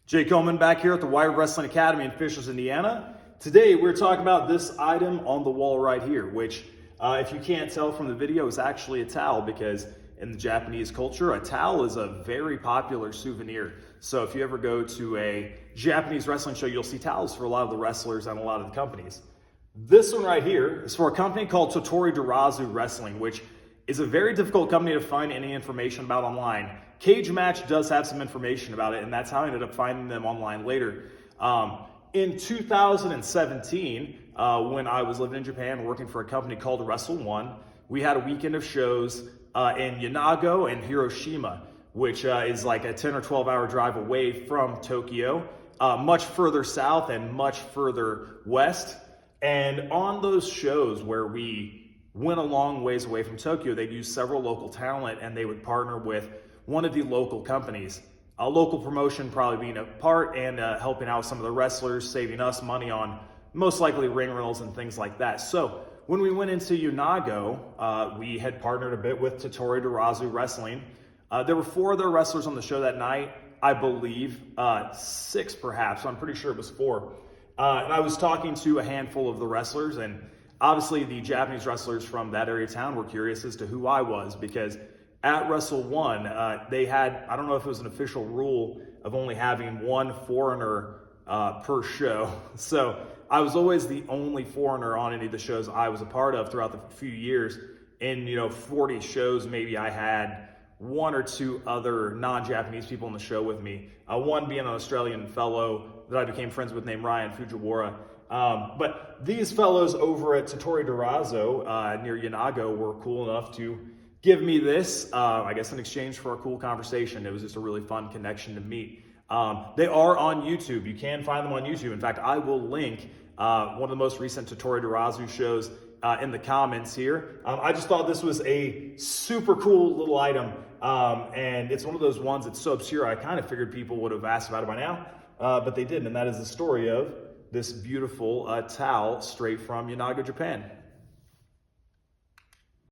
Jake Omen back here at the Wired Wrestling Academy in Fishers, Indiana. Today we're talking about this item on the wall right here, which if you can't tell from the video is actually a towel, because in the Japanese culture, a towel is a very popular souvenir. So if you ever go to a Japanese wrestling show, you'll see towels for a lot of the wrestlers and a lot of the companies. This one right here is for a company called Tottori Darazu Wrestling, which is a very difficult company to find any information about online. Cage Match does have some information about it, and that's how I ended up finding them online later. In 2017, when I was living in Japan working for a company called Wrestle One, we had a weekend of shows in Yanago and Hiroshima, which is like a 10 or 12 hour drive away from Tokyo, much further south and much further west. And on those shows where we went a long ways away from Tokyo, they'd use several local talent and they would partner with one of the local companies. A local promotion probably being a part, and helping out some of the wrestlers, saving us money on most likely ring rentals and things like that. So when we went into Yanago, we had partnered a bit with Tottori Darazu Wrestling. There were 4 other wrestlers on the show that night, I believe, 6 perhaps, I'm pretty sure it was 4. And I was talking to a handful of the wrestlers, and obviously the Japanese wrestlers from that area of town were curious as to who I was, because at Wrestle One, they had, I don't know if it was an official rule of only having one foreigner per show. So I was always the only foreigner on any of the shows I was a part of throughout the few years. In 40 shows, maybe I had 1 or 2 other non-Japanese people in the show with me. One being an Australian fellow that I became friends with named Ryan Fujiwara. But these fellows over at Tottori Darazu near Yanago were cool enough to give me this, I guess in exchange for a cool conversation. It was just a really fun connection to meet. They are on YouTube. You can find them on YouTube. In fact, I will link one of the most recent Tottori Darazu shows in the comments here. I just thought this was a super cool little item. And it's one of those ones that's so obscure, I kind of figured people would have asked about it by now, but they didn't. And that is the story of this beautiful towel straight from Yanago, Japan.